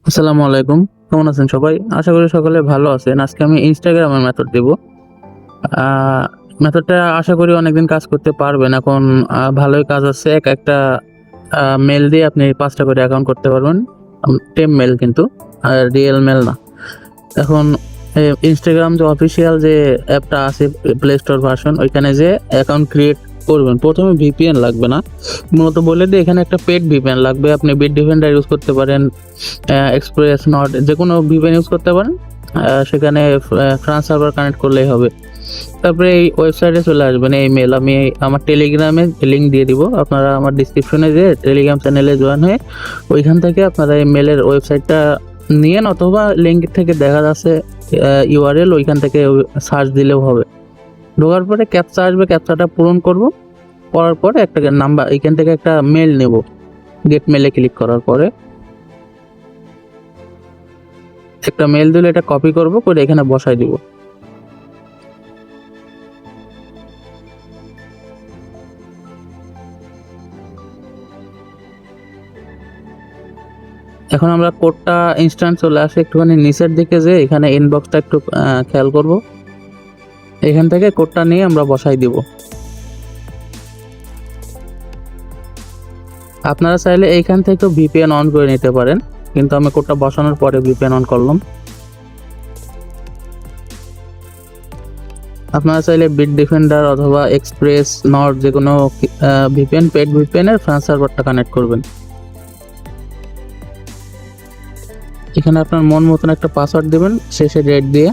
আসসালামু আলাইকুম। কেমন আছেন সবাই? আশা করি সকলে ভালো আছেন। আজকে আমি ইনস্টাগ্রামের মেথড দিব। আ মেথডটা আশা করি অনেকদিন কাজ করতে পারবেন। এখন ভালোই কাজ আছে। একটা মেইল দিয়ে আপনি ৫ টা করে অ্যাকাউন্ট করতে পারবেন। টেম মেইল কিন্তু রিয়েল মেইল না। এখন ইনস্টাগ্রাম যে অফিসিয়াল যে অ্যাপটা আছে প্লে স্টোর ভার্সন ওইখানে যেয়ে অ্যাকাউন্ট ক্রিয়েট করবেন। ১ম এ VPN লাগবে না। মূলত বলে দিই এখানে একটা পেইড VPN লাগবে। আপনি Bitdefender ইউজ করতে পারেন, এক্সপ্রেস নট যেকোনো VPN ইউজ করতে পারেন। সেখানে ফ্রান্স সার্ভার কানেক্ট করলেই হবে। তারপরে এই ওয়েবসাইটে চলে আসবেন। এই মেইল আমি আমার টেলিগ্রামে লিঙ্ক দিয়ে দিব। আপনারা আমার ডেসক্রিপশনে যেয়ে টেলিগ্রাম চ্যানেলে জয়েন হয়ে ওইখান থেকে আপনারা এই মেইলের ওয়েবসাইটটা নিয়েন, অথবা লিঙ্ক থেকে দেখা যাচ্ছে URL ওইখান থেকে সার্চ দিলেও হবে। ঢোকার পরে ক্যাপচা আসবে, ক্যাপচাটা পূরণ করব। করার পরে একটা নাম্বার এখান থেকে একটা মেইল নেব। গেট মেইলে ক্লিক করার পরে একটা মেইল দিলে এটা কপি করব, করে এখানে বসাই দিব। এখন আমরা কোডটা ইনস্ট্যান্ট চলে আসে একটুখানি নিচের দিকে, যে এখানে ইনবক্সটা একটু খেয়াল করব। এখান থেকে কোডটা নিয়ে আমরা বসাই দিব। আপনারা চাইলে এইখান থেকেও VPN অন করে নিতে পারেন, কিন্তু আমি কোডটা বসানোর পরে VPN অন করলাম। আপনারা চাইলে Bitdefender অথবা এক্সপ্রেস নট যেকোনো VPN পেড VPN এর ফ্রান্স সার্ভারটা কানেক্ট করবেন। এখানে আপনার মন মতন একটা পাসওয়ার্ড দিবেন, শেষে ডেট দিয়ে।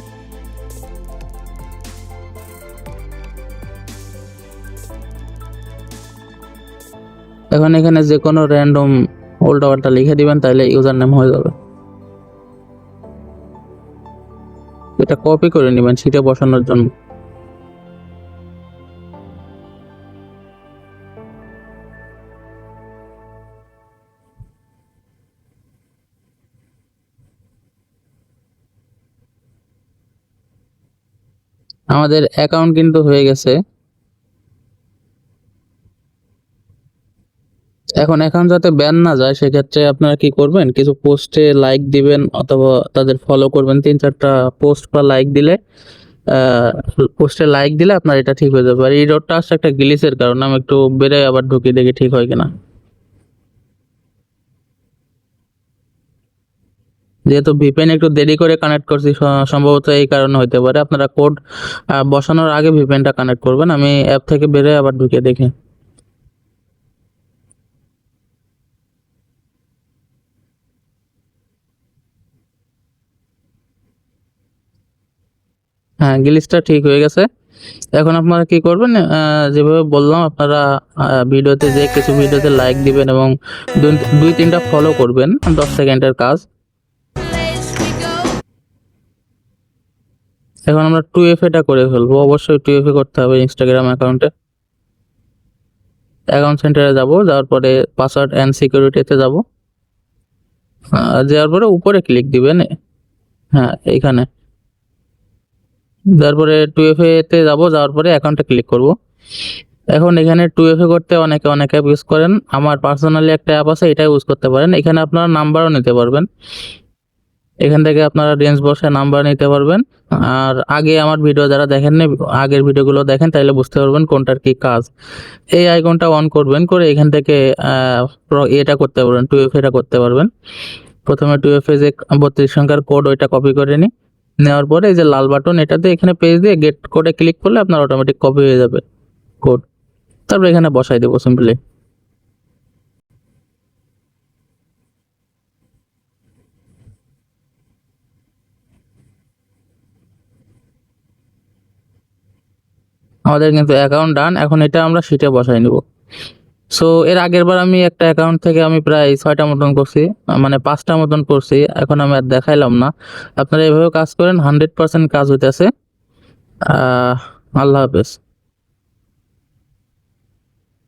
এখন এখানে যে কোনো র্যান্ডম উল্টাপাল্টা লিখে দিবেন, তাহলে ইউজার নেম হয়ে যাবে। এটা কপি করে নেবেন সিটে বসানোর জন্য। আমাদের অ্যাকাউন্ট কিন্তু হয়ে গেছে। এখন অ্যাকাউন্ট যাতে ব্যান না যায় সেক্ষেত্রে আপনারা কি করবেন, কিছু পোস্টে লাইক দিবেন অথবা তাদের ফলো করবেন। ৩-৪টা পোস্ট বা লাইক দিলে পোস্টে লাইক দিলে আপনার এটা ঠিক হয়ে যাবে। আর এই ডটটা আসছে একটা গ্লিচের কারণে, আমি একটু বেড়ে আবার ঢুকি দেখি ঠিক হয় কিনা। যেহেতু VPN একটু দেরি করে কানেক্ট করছি, সম্ভবত এই কারণে হতে পারে। আপনারা কোড বসানোর আগে VPNটা কানেক্ট করবেন। আমি অ্যাপ থেকে বেরোয় আবার ঢুকে দেখি। হ্যাঁ, গ্লিচটা ঠিক হয়ে গেছে। এখন আপনারা কি করবেন, যেভাবে বললাম আপনারা ভিডিওতে যে কিছু ভিডিওতে লাইক দিবেন এবং 2-3টা ফলো করবেন। 10 সেকেন্ডের কাজ। এখন আমরা 2FA টা করে ফেলবো। অবশ্যই 2FA করতে হবে ইনস্টাগ্রাম অ্যাকাউন্টে। অ্যাকাউন্ট সেন্টারে যাব, যাওয়ার পরে পাসওয়ার্ড অ্যান্ড সিকিউরিটিতে যাব। যাওয়ার পরে উপরে ক্লিক দিবেন। হ্যাঁ, এইখানে তারপরে 2FA তে যাব, যাওয়ার পরে অ্যাকাউন্টে ক্লিক করব। এখন এখানে 2FA করতে অনেকে অনেক অ্যাপ ইউজ করেন। আমার পার্সোনালি একটা অ্যাপ আছে, এটা ইউজ করতে পারেন। এখানে আপনারা নাম্বারও নিতে পারবেন। এখান থেকে আপনারা রেঞ্জ বসে নাম্বার নিতে পারবেন। আর আগে আমার ভিডিও যারা দেখেননি, আগের ভিডিওগুলো দেখেন, তাহলে বুঝতে পারবেন কোনটার কি কাজ। এই আইকনটা অন করবেন, করে এখান থেকে এটা করতে পারবেন, 2FA টা করতে পারবেন। প্রথমে 2FA যে 32 সংখ্যার কোড ওইটা কপি করে নিই। নেওয়ার পরে এই যে লাল বাটন, এটাতে এখানে পেজ দিয়ে গেট কোডে ক্লিক করলে আপনার অটোমেটিক কপি হয়ে যাবে কোড। তারপর এখানে বসাই দেবো সিম্পলি। আমাদের কিন্তু অ্যাকাউন্ট ডান। এখন এটা আমরা শিটে বসাই নিব। সো এর আগের বার আমি একটা অ্যাকাউন্ট থেকে আমি প্রায় 6টা মতন করছি, মানে 5টা মতন করছি। এখন আমি আর দেখাইলাম না। আপনারা এভাবে কাজ করেন, 100% কাজ হইতেছে। আল্লাহ হাফেজ।